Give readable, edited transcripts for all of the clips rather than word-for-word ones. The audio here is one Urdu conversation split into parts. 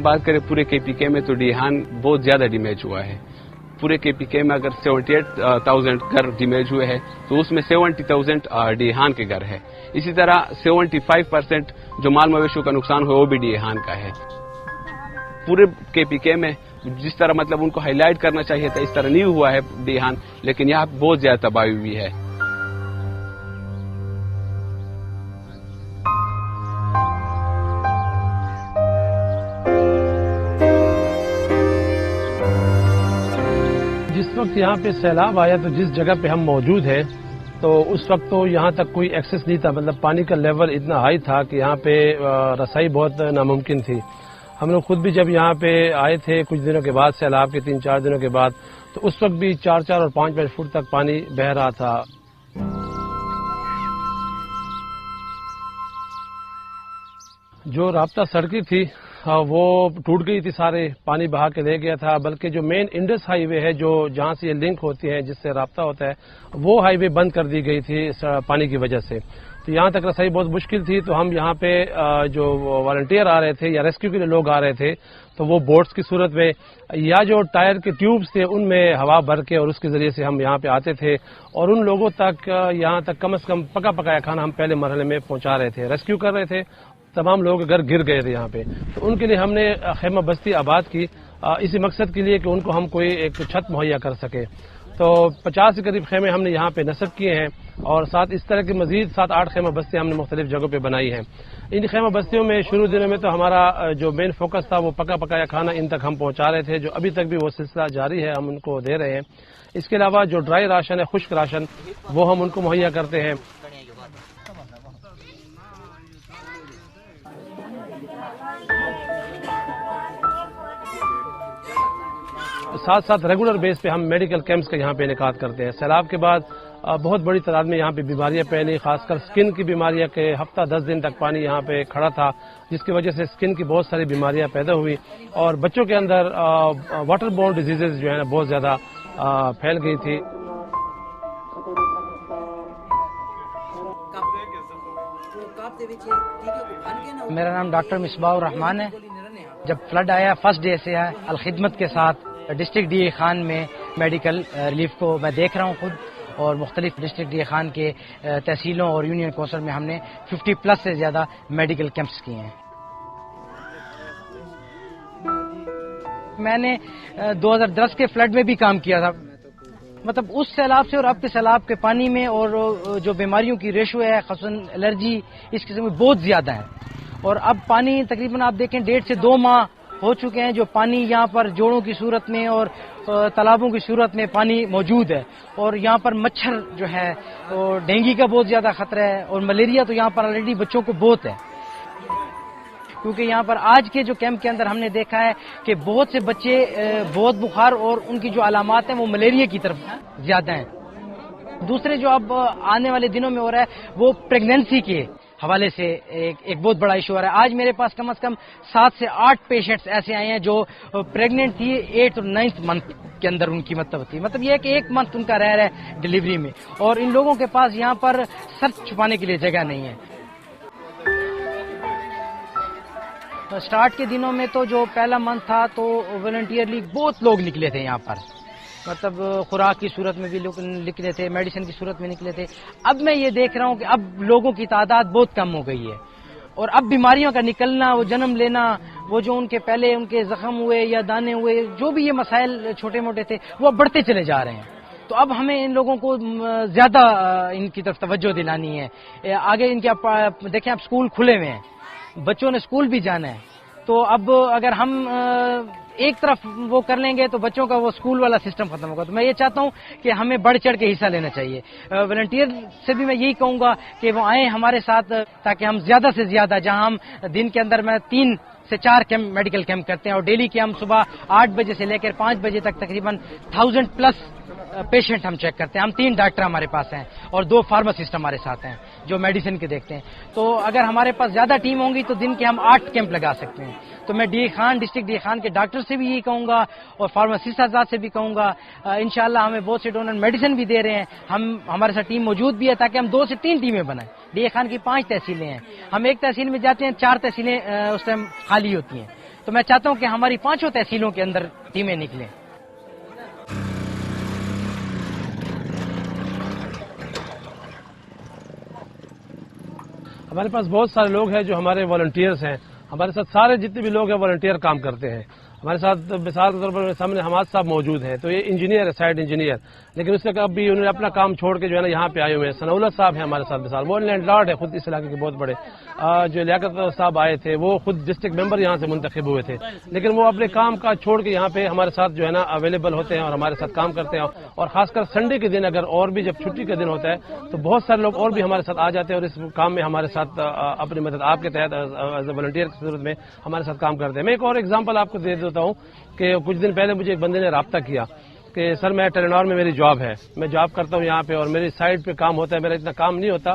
ہم بات کریں پورے کے پی کے میں تو ڈیہان بہت زیادہ ڈیمیج ہوا ہے. پورے کے پی کے میں اگر 78,000 گھر ڈیمیج ہوئے ہیں تو اس میں 70,000 ڈیہان کے گھر ہے. اسی طرح 75% جو مال مویشیوں کا نقصان ہوا وہ بھی ڈیہان کا ہے. پورے کے پی کے میں جس طرح مطلب ان کو ہائی لائٹ کرنا چاہیے تھا اس طرح نہیں ہوا ہے ڈیہان، لیکن یہاں بہت زیادہ تباہی ہوئی ہے. جس وقت یہاں پہ سیلاب آیا تو جس جگہ پہ ہم موجود ہیں تو اس وقت تو یہاں تک کوئی ایکسس نہیں تھا، مطلب پانی کا لیول اتنا ہائی تھا کہ یہاں پہ رسائی بہت ناممکن تھی. ہم لوگ خود بھی جب یہاں پہ آئے تھے کچھ دنوں کے بعد، سیلاب کے 3-4 دنوں کے بعد، تو اس وقت بھی 4 اور 5 فٹ تک پانی بہہ رہا تھا. جو رابطہ سڑکیں تھی وہ ٹوٹ گئی تھی، سارے پانی بہا کے لے گیا تھا. بلکہ جو مین انڈس ہائی وے ہے جو جہاں سے یہ لنک ہوتی ہے جس سے رابطہ ہوتا ہے، وہ ہائی وے بند کر دی گئی تھی پانی کی وجہ سے. تو یہاں تک رسائی بہت مشکل تھی. تو ہم یہاں پہ جو والنٹیئر آ رہے تھے یا ریسکیو کے لیے لوگ آ رہے تھے تو وہ بوٹس کی صورت میں یا جو ٹائر کے ٹیوبز تھے ان میں ہوا بھر کے اور اس کے ذریعے سے ہم یہاں پہ آتے تھے اور ان لوگوں تک یہاں تک کم از کم پکا پکایا کھانا ہم پہلے مرحلے میں پہنچا رہے تھے، ریسکیو کر رہے تھے. تمام لوگ گھر گر گئے تھے یہاں پہ، تو ان کے لیے ہم نے خیمہ بستی آباد کی اسی مقصد کے لیے کہ ان کو ہم کوئی ایک چھت مہیا کر سکے. تو 50 کے قریب خیمے ہم نے یہاں پہ نصب کیے ہیں اور ساتھ اس طرح کی مزید 7-8 خیمہ بستیاں ہم نے مختلف جگہوں پہ بنائی ہیں. ان خیمہ بستیوں میں شروع دنوں میں تو ہمارا جو مین فوکس تھا وہ پکا پکایا کھانا ان تک ہم پہنچا رہے تھے، جو ابھی تک بھی وہ سلسلہ جاری ہے، ہم ان کو دے رہے ہیں. اس کے علاوہ جو ڈرائی راشن ہے، خشک راشن، وہ ہم ان کو مہیا کرتے ہیں. ساتھ ساتھ ریگولر بیس پہ ہم میڈیکل کیمپس کا یہاں پہ انعقاد کرتے ہیں. سیلاب کے بعد بہت بڑی تعداد میں یہاں پہ بیماریاں پھیلی، خاص کر سکن کی بیماریاں کے ہفتہ 10 دن تک پانی یہاں پہ کھڑا تھا، جس کی وجہ سے سکن کی بہت ساری بیماریاں پیدا ہوئی اور بچوں کے اندر واٹر بورن ڈیزیزز جو ہے نا بہت زیادہ پھیل گئی تھی. میرا نام ڈاکٹر مصباح الرحمان ہے. جب فلڈ آیا فرسٹ ڈے سے الخدمت کے ساتھ ڈسٹرکٹ ڈی اے خان میں میڈیکل ریلیف کو میں دیکھ رہا ہوں خود، اور مختلف ڈسٹرکٹ ڈی اے خان کے تحصیلوں اور یونین کونسل میں ہم نے 50+ سے زیادہ میڈیکل کیمپس کیے ہیں. میں نے 2010 کے فلڈ میں بھی کام کیا تھا. مطلب اس سیلاب سے اور اب کے سیلاب کے پانی میں اور جو بیماریوں کی ریشو ہے، خصوصاً الرجی اس قسم میں بہت زیادہ ہے. اور اب پانی تقریباً آپ دیکھیں 1.5 سے 2 ماہ ہو چکے ہیں جو پانی یہاں پر جوڑوں کی صورت میں اور تالابوں کی صورت میں پانی موجود ہے. اور یہاں پر مچھر جو ہے ڈینگی کا بہت زیادہ خطرہ ہے اور ملیریا تو یہاں پر آلریڈی بچوں کو بہت ہے. کیونکہ یہاں پر آج کے جو کیمپ کے اندر ہم نے دیکھا ہے کہ بہت سے بچے بہت بخار اور ان کی جو علامات ہیں وہ ملیریا کی طرف زیادہ ہیں. دوسرے جو اب آنے والے دنوں میں ہو رہا ہے وہ پریگنینسی کے حوالے سے ایک بہت بڑا ایشو آ رہا ہے. آج میرے پاس کم از کم 7 سے 8 پیشنٹس ایسے آئے ہیں جو پریگننٹ تھی 8 اور 9 منتھ کے اندر ان کی مطلب یہ ہے کہ 1 منتھ ان کا رہ رہا ہے ڈلیوری میں، اور ان لوگوں کے پاس یہاں پر سر چھپانے کے لیے جگہ نہیں ہے. سٹارٹ کے دنوں میں تو جو پہلا منتھ تھا تو والنٹیئرلی بہت لوگ نکلے تھے یہاں پر، مطلب خوراک کی صورت میں بھی لوگ نکلے تھے، میڈیسن کی صورت میں نکلے تھے. اب میں یہ دیکھ رہا ہوں کہ اب لوگوں کی تعداد بہت کم ہو گئی ہے اور اب بیماریوں کا نکلنا، وہ جنم لینا، وہ جو ان کے پہلے ان کے زخم ہوئے یا دانے ہوئے، جو بھی یہ مسائل چھوٹے موٹے تھے وہ بڑھتے چلے جا رہے ہیں. تو اب ہمیں ان لوگوں کو زیادہ ان کی طرف توجہ دلانی ہے. آگے ان کے دیکھیں اب اسکول کھلے ہوئے ہیں، بچوں نے اسکول بھی جانا ہے. تو اب اگر ہم ایک طرف وہ کر لیں گے تو بچوں کا وہ اسکول والا سسٹم ختم ہوگا. تو میں یہ چاہتا ہوں کہ ہمیں بڑھ چڑھ کے حصہ لینا چاہیے. والنٹیئر سے بھی میں یہی کہوں گا کہ وہ آئیں ہمارے ساتھ تاکہ ہم زیادہ سے زیادہ، جہاں ہم دن کے اندر میں 3 سے 4 کیمپ میڈیکل کیمپ کرتے ہیں اور ڈیلی کے ہم صبح 8 بجے سے لے کر 5 بجے تک تقریباً 1000+ پیشنٹ ہم چیک کرتے ہیں. ہم 3 ڈاکٹر ہمارے پاس ہیں اور 2 فارماسسٹ ہمارے ساتھ ہیں جو میڈیسن کے دیکھتے ہیں. تو اگر ہمارے پاس زیادہ ٹیم ہوں گی تو دن کے ہم 8 کیمپ لگا سکتے ہیں. تو میں ڈسٹرکٹ ڈی اے خان کے ڈاکٹر سے بھی یہی کہوں گا اور فارماسسٹ حضرات سے بھی کہوں گا. انشاءاللہ ہمیں بہت سے ڈونر میڈیسن بھی دے رہے ہیں. ہمارے ساتھ ٹیم موجود بھی ہے تاکہ ہم 2 سے 3 ٹیمیں بنائیں. ڈی اے خان کی 5 تحصیلیں ہیں، ہم ایک تحصیل میں جاتے ہیں 4 تحصیلیں اس ٹائم خالی ہوتی ہیں. تو میں چاہتا ہوں کہ ہماری 5 تحصیلوں کے اندر ٹیمیں نکلیں. ہمارے پاس بہت سارے لوگ ہیں جو ہمارے والنٹیئرز ہیں. ہمارے ساتھ سارے جتنے بھی لوگ ہیں والنٹیئر کام کرتے ہیں. ہمارے ساتھ مثال کے طور پر سامنے حماد صاحب موجود ہیں, تو یہ انجینئر ہے, سائٹ انجینئر, لیکن اس سے ابھی انہوں نے اپنا کام چھوڑ کے جو ہے نا یہاں پہ آئے ہوئے ہیں. ثناءاللہ صاحب ہیں ہمارے ساتھ مثال, وہ لینڈ لارڈ ہے خود اس علاقے کے بہت بڑے. جو لیاقت صاحب آئے تھے وہ خود ڈسٹرکٹ ممبر یہاں سے منتخب ہوئے تھے, لیکن وہ اپنے کام کا چھوڑ کے یہاں پہ ہمارے ساتھ جو ہے نا اویلیبل ہوتے ہیں اور ہمارے ساتھ کام کرتے ہیں. اور خاص کر سنڈے کے دن اگر اور بھی جب چھٹی کا دن ہوتا ہے تو بہت سارے لوگ اور بھی ہمارے ساتھ آ جاتے ہیں اور اس کام میں ہمارے ساتھ اپنی مدد آپ کے تحت ایز اے والنٹیئر کی صورت میں ہمارے ساتھ کام کرتے ہیں. میں ایک اور ایگزامپل آپ کو دے دیتا ہوں کہ کچھ دن پہلے مجھے ایک بندے نے رابطہ کیا کہ سر میں ٹیلینور میں میری جاب ہے, میں جاب کرتا ہوں یہاں پہ اور میری سائٹ پہ کام ہوتا ہے, میرا اتنا کام نہیں ہوتا,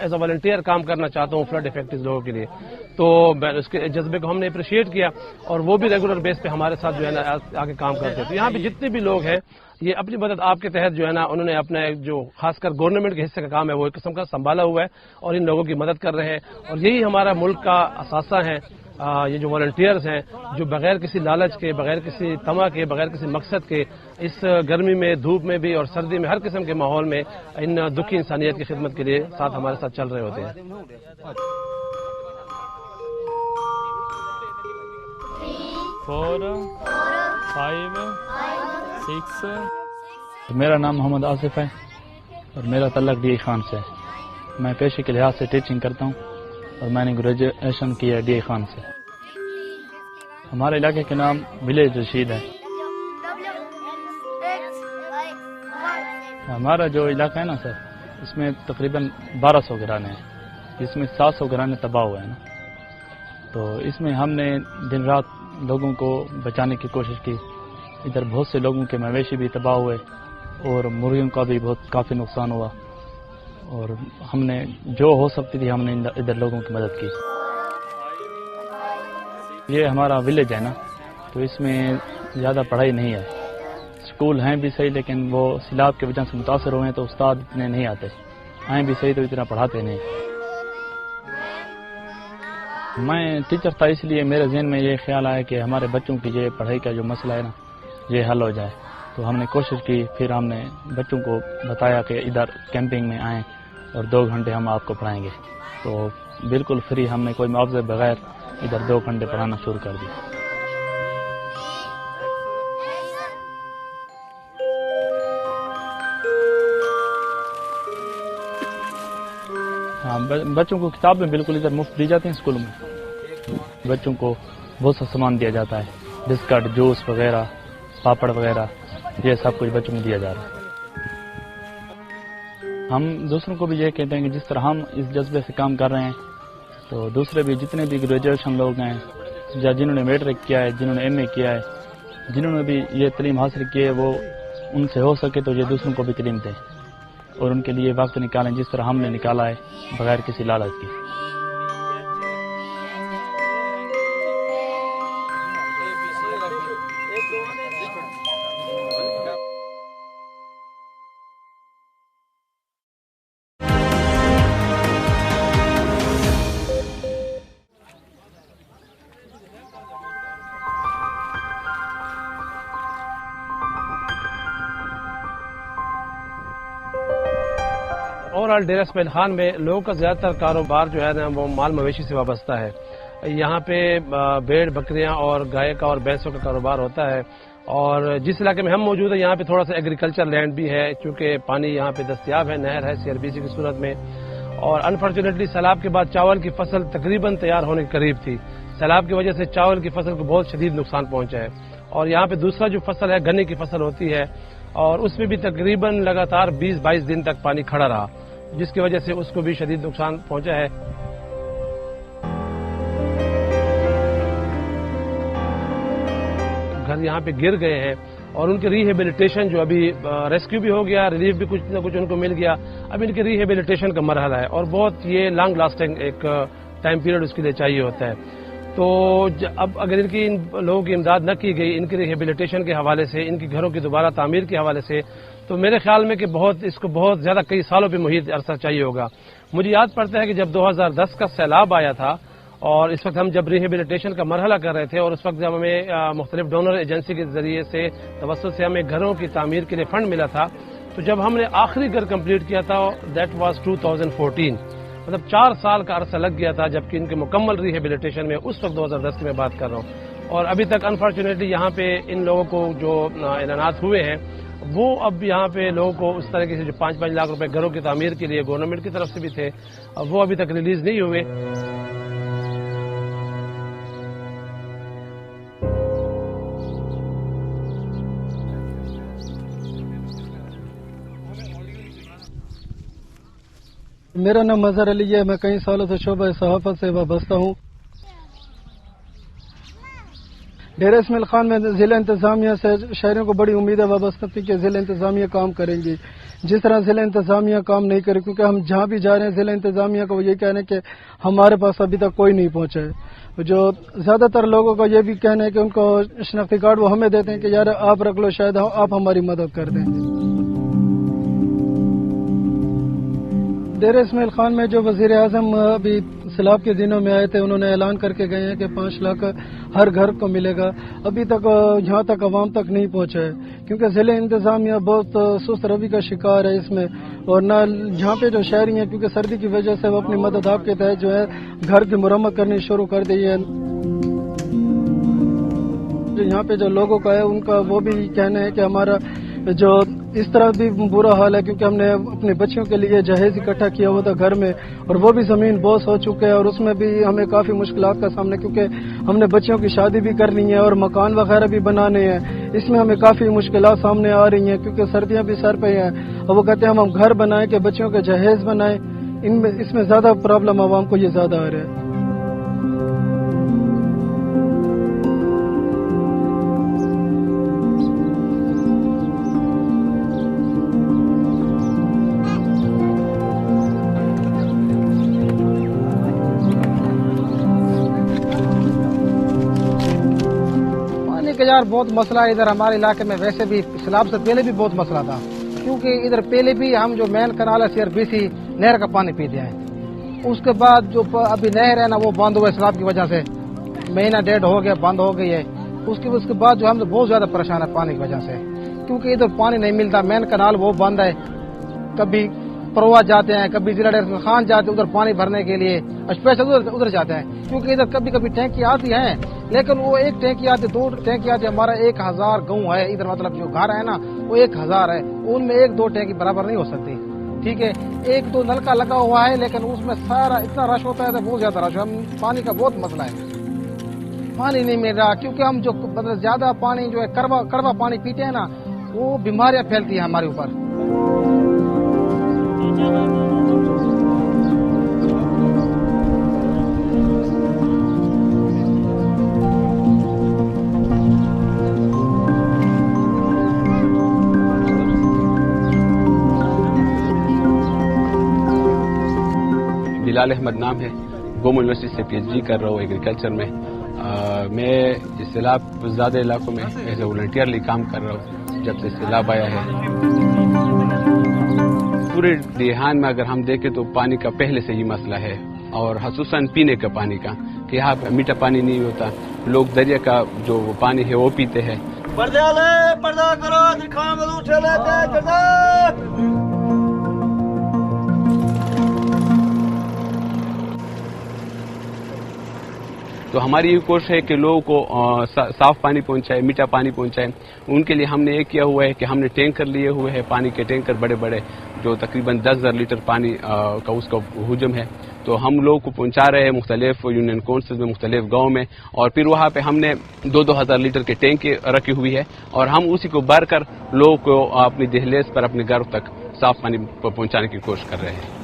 ایز اے والنٹیئر کام کرنا چاہتا ہوں فلڈ افیکٹڈ لوگوں کے لیے. تو اس کے جذبے کو ہم نے اپریشیٹ کیا اور وہ بھی ریگولر بیس پہ ہمارے ساتھ جو ہے نا آگے کام کرتے ہیں. تو یہاں پہ جتنے بھی لوگ ہیں یہ اپنی مدد آپ کے تحت جو ہے نا انہوں نے اپنا جو خاص کر گورنمنٹ کے حصے کا کام ہے وہ ایک قسم کا سنبھالا ہوا ہے اور ان لوگوں کی مدد کر رہے ہیں. اور یہی ہمارا ملک کا اثاثہ ہے, یہ جو والنٹیئرز ہیں جو بغیر کسی لالچ کے, بغیر کسی طمع کے, بغیر کسی مقصد کے اس گرمی میں, دھوپ میں بھی اور سردی میں ہر قسم کے ماحول میں ان دکھی انسانیت کی خدمت کے لیے ساتھ ہمارے ساتھ چل رہے ہوتے ہیں. 4 5 6. میرا نام محمد آصف ہے اور میرا تعلق ڈی خان سے ہے. میں پیشے کے لحاظ سے ٹیچنگ کرتا ہوں اور میں نے گریجویشن کی ہے ڈی خان سے. ہمارے علاقے کے نام ولیج رشید ہے. ہمارا جو علاقہ ہے نا سر, اس میں تقریباً 1200 گھرانے ہیں, جس میں 700 گھرانے تباہ ہوئے ہیں نا. تو اس میں ہم نے دن رات لوگوں کو بچانے کی کوشش کی. ادھر بہت سے لوگوں کے مویشی بھی تباہ ہوئے اور مرغیوں کا بھی کافی نقصان ہوا, اور ہم نے جو ہو سکتی تھی ہم نے ادھر لوگوں کی مدد کی. یہ ہمارا ولیج ہے نا, تو اس میں زیادہ پڑھائی نہیں ہے. اسکول ہیں بھی صحیح لیکن وہ سیلاب کی وجہ سے متاثر ہوئے ہیں تو استاد اتنے نہیں آتے, آئیں بھی صحیح تو اتنا پڑھاتے نہیں. میں ٹیچر تھا اس لیے میرے ذہن میں یہ خیال آیا کہ ہمارے بچوں کی یہ پڑھائی کا جو مسئلہ ہے نا یہ حل ہو جائے. تو ہم نے کوشش کی, پھر ہم نے بچوں کو بتایا کہ ادھر کیمپنگ میں آئیں اور 2 گھنٹے ہم آپ کو پڑھائیں گے. تو بالکل فری ہم نے کوئی معاوضے بغیر ادھر 2 گھنٹے پڑھانا شروع کر دیا. ہاں, بچوں کو کتابیں بالکل ادھر مفت دی جاتی ہیں. اسکولوں میں بچوں کو بہت سا سامان دیا جاتا ہے, بسکٹ, جوس وغیرہ, پاپڑ وغیرہ, یہ سب کچھ بچوں کو دیا جا رہا ہے. ہم دوسروں کو بھی یہ کہتے ہیں کہ جس طرح ہم اس جذبے سے کام کر رہے ہیں تو دوسرے بھی جتنے بھی گریجویشن لوگ ہیں یا جنہوں نے میٹرک کیا ہے, جنہوں نے ایم اے کیا ہے, جنہوں نے بھی یہ تعلیم حاصل کی ہے, وہ ان سے ہو سکے تو یہ دوسروں کو بھی تعلیم دیں اور ان کے لیے وقت نکالیں جس طرح ہم نے نکالا ہے بغیر کسی لالچ کی. اوورآل ڈیرہ اسماعیل خان میں لوگوں کا زیادہ تر کاروبار جو ہے نا وہ مال مویشی سے وابستہ ہے. یہاں پہ بھیڑ, بکریاں اور گائے کا اور بھینسوں کا کاروبار ہوتا ہے. اور جس علاقے میں ہم موجود ہیں یہاں پہ تھوڑا سا ایگریکلچر لینڈ بھی ہے چونکہ پانی یہاں پہ دستیاب ہے, نہر ہے CRBC کی صورت میں. اور انفارچونیٹلی سیلاب کے بعد چاول کی فصل تقریباً تیار ہونے کے قریب تھی. سیلاب کی وجہ سے چاول کی فصل کو بہت شدید نقصان پہنچا ہے. اور یہاں پہ دوسرا جو فصل ہے گنے کی فصل ہوتی ہے اور اس میں بھی تقریباً لگاتار 20-22 دن تک پانی کھڑا رہا جس کی وجہ سے اس کو بھی شدید نقصان پہنچا ہے. گھر یہاں پہ گر گئے ہیں اور ان کے ریہیبلیٹیشن جو ابھی ریسکیو بھی ہو گیا, ریلیف بھی کچھ نہ کچھ ان کو مل گیا, اب ان کے ریہیبلیٹیشن کا مرحلہ ہے اور بہت یہ لانگ لاسٹنگ ایک ٹائم پیریڈ اس کے لیے چاہیے ہوتا ہے. تو اب اگر ان کی ان لوگوں کی امداد نہ کی گئی ان کے ریہیبلیٹیشن کے حوالے سے, ان کی گھروں کی دوبارہ تعمیر کے حوالے سے, تو میرے خیال میں کہ اس کو بہت زیادہ کئی سالوں پہ محیط عرصہ چاہیے ہوگا. مجھے یاد پڑتا ہے کہ جب 2010 کا سیلاب آیا تھا اور اس وقت ہم جب ریہیبلیٹیشن کا مرحلہ کر رہے تھے اور اس وقت جب ہمیں مختلف ڈونر ایجنسی کے ذریعے سے توسط سے ہمیں گھروں کی تعمیر کے لیے فنڈ ملا تھا، تو جب ہم نے آخری گھر کمپلیٹ کیا تھا دیٹ واز 2014، مطلب 4 سال کا عرصہ لگ گیا تھا جبکہ ان کے مکمل ریہیبلیٹیشن میں اس وقت 2010 کی میں بات کر رہا ہوں. اور ابھی تک انفارچونیٹلی یہاں پہ ان لوگوں کو جو اعلانات ہوئے ہیں وہ اب یہاں پہ لوگوں کو اس طرح سے جو 5-5 لاکھ روپے گھروں کی تعمیر کے لیے گورنمنٹ کی طرف سے بھی تھے وہ ابھی تک ریلیز نہیں ہوئے. میرا نام مظہر علی ہے. میں کئی سالوں سے شعبہ صحافت سے وابستہ ہوں. ڈیرہ اسماعیل خان میں ضلع انتظامیہ سے شہریوں کو بڑی امید ہے وابستہ تھی کہ ضلع انتظامیہ کام کریں گی. جس طرح ضلع انتظامیہ کام نہیں کرے، کیونکہ ہم جہاں بھی جا رہے ہیں ضلع انتظامیہ کو یہ کہنا ہے کہ ہمارے پاس ابھی تک کوئی نہیں پہنچا ہے. جو زیادہ تر لوگوں کا یہ بھی کہنا ہے کہ ان کو شناختی کارڈ وہ ہمیں دیتے ہیں کہ یار آپ رکھ لو، شاید آپ ہماری مدد کر دیں. ڈیرہ اسماعیل خان میں جو وزیر اعظم ابھی سیلاب کے دنوں میں آئے تھے، انہوں نے اعلان کر کے گئے ہیں کہ 5 لاکھ ہر گھر کو ملے گا. ابھی تک یہاں تک عوام تک نہیں پہنچا ہے کیونکہ ضلع انتظامیہ بہت سست روی کا شکار ہے اس میں. اور نہ یہاں پہ جو شہری ہیں کیونکہ سردی کی وجہ سے وہ اپنی مدد آپ کے تحت جو ہے گھر کی مرمت کرنی شروع کر دی ہے. جو یہاں پہ جو لوگوں کا ہے ان کا وہ بھی کہنا ہے کہ ہمارا جو اس طرح بھی برا حال ہے کیونکہ ہم نے اپنے بچیوں کے لیے جہیز اکٹھا کیا ہوا تھا گھر میں، اور وہ بھی زمین بوس ہو چکے ہیں اور اس میں بھی ہمیں کافی مشکلات کا سامنا، کیونکہ ہم نے بچیوں کی شادی بھی کرنی ہے اور مکان وغیرہ بھی بنانے ہیں. اس میں ہمیں کافی مشکلات سامنے آ رہی ہیں کیونکہ سردیاں بھی سر پہ ہیں. اور وہ کہتے ہیں ہم گھر بنائیں کہ بچیوں کے جہیز بنائیں. اس میں زیادہ پرابلم عوام کو یہ زیادہ آ رہا ہے. یار بہت مسئلہ ہے ادھر ہمارے علاقے میں. ویسے بھی سیلاب سے پہلے بھی بہت مسئلہ تھا کیونکہ ادھر پہلے بھی ہم جو مین کنال ہے CRBC نہر کا پانی پیتے ہیں. اس کے بعد جو ابھی نہر ہے نا وہ بند ہوا ہے سیلاب کی وجہ سے، مہینہ 1.5 ہو گیا بند ہو گئی ہے. اس کے بعد جو ہم بہت زیادہ پریشان ہے پانی کی وجہ سے کیونکہ ادھر پانی نہیں ملتا. مین کنال وہ بند ہے. کبھی پروا جاتے ہیں، کبھی ضلع ڈیر خان جاتے ہیں ادھر پانی بھرنے کے لیے، اسپیشل ادھر جاتے ہیں کیونکہ ادھر کبھی کبھی ٹینکی آتی ہیں لیکن وہ 1 ٹینکی آتی 2 ٹینکی آتی. ہمارا 1000 گاؤں ہے ادھر، مطلب جو گھر ہے نا وہ 1000 ہے، ان میں 1-2 ٹینکی برابر نہیں ہو سکتی. ٹھیک ہے، 1-2 نلکا لگا ہوا ہے لیکن اس میں سارا اتنا رش ہوتا ہے تو بہت زیادہ رش. ہم پانی کا بہت مسئلہ ہے، پانی نہیں مل رہا کیونکہ ہم جو مطلب زیادہ پانی جو ہے کڑوا پانی پیتے ہیں نا وہ بیماریاں پھیلتی ہیں ہمارے اوپر. بلال احمد نام ہے، گومو یونیورسٹی سے PhD کر رہا ہوں ایگریکلچر میں. میں اس سیلاب زیادہ علاقوں میں ایز اے والنٹیئرلی کام کر رہا ہوں جب سے سیلاب آیا ہے. پورے دیہان میں اگر ہم دیکھیں تو پانی کا پہلے سے ہی مسئلہ ہے اور خصوصاً پینے کا پانی کا، کہ یہاں پہ میٹھا پانی نہیں ہوتا. لوگ دریا کا جو پانی ہے وہ پیتے ہیں. تو ہماری یہ کوشش ہے کہ لوگوں کو صاف پانی پہنچائے، میٹھا پانی پہنچائے. ان کے لیے ہم نے یہ کیا ہوا ہے کہ ہم نے ٹینکر لیے ہوئے ہیں، پانی کے ٹینکر بڑے بڑے جو تقریباً 10,000 لیٹر پانی کا اس کا حجم ہے. تو ہم لوگوں کو پہنچا رہے ہیں مختلف یونین کونسل میں، مختلف گاؤں میں، اور پھر وہاں پہ ہم نے 2,000 لیٹر کے ٹینک رکھی ہوئی ہے اور ہم اسی کو بھر کر لوگوں کو اپنی دہلیز پر اپنے گھر تک صاف پانی پہنچانے کی کوشش کر رہے ہیں.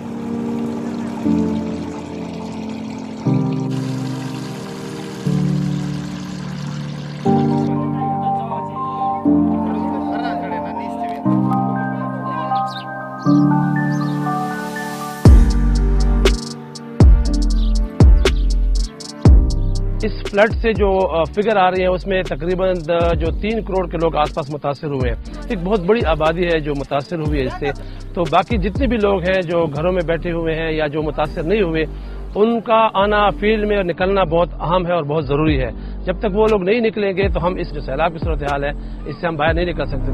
اس فلڈ سے جو فگر آ رہی ہے اس میں تقریباً جو 3 کروڑ کے لوگ آس پاس متاثر ہوئے ہیں. ایک بہت بڑی آبادی ہے جو متاثر ہوئی ہے اس سے. تو باقی جتنے بھی لوگ ہیں جو گھروں میں بیٹھے ہوئے ہیں یا جو متاثر نہیں ہوئے ان کا آنا فیلڈ میں نکلنا بہت اہم ہے اور بہت ضروری ہے. جب تک وہ لوگ نہیں نکلیں گے تو ہم اس جو سیلاب کی صورتحال ہے اس سے ہم باہر نہیں نکل سکتے.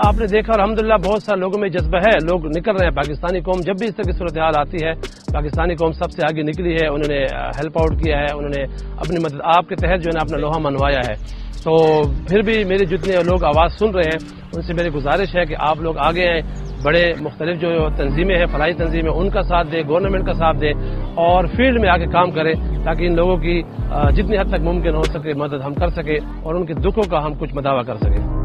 آپ نے دیکھا الحمدللہ بہت سارے لوگوں میں جذبہ ہے, لوگ نکل رہے ہیں. پاکستانی قوم جب بھی اس طرح کی صورتحال آتی ہے پاکستانی قوم سب سے آگے نکلی ہے, انہوں نے ہیلپ آؤٹ کیا ہے, انہوں نے اپنی مدد آپ کے تحت جو ہے نا اپنا لوہا منوایا ہے. تو پھر بھی میرے جتنے لوگ آواز سن رہے ہیں ان سے میری گزارش ہے کہ آپ لوگ آگے آئیں, بڑے مختلف جو تنظیمیں ہیں فلاحی تنظیمیں ان کا ساتھ دیں, گورنمنٹ کا ساتھ دیں اور فیلڈ میں آ کے کام کریں تاکہ ان لوگوں کی جتنی حد تک ممکن ہو سکے مدد ہم کر سکیں اور ان کے دکھوں کا ہم کچھ مداوع کر سکیں.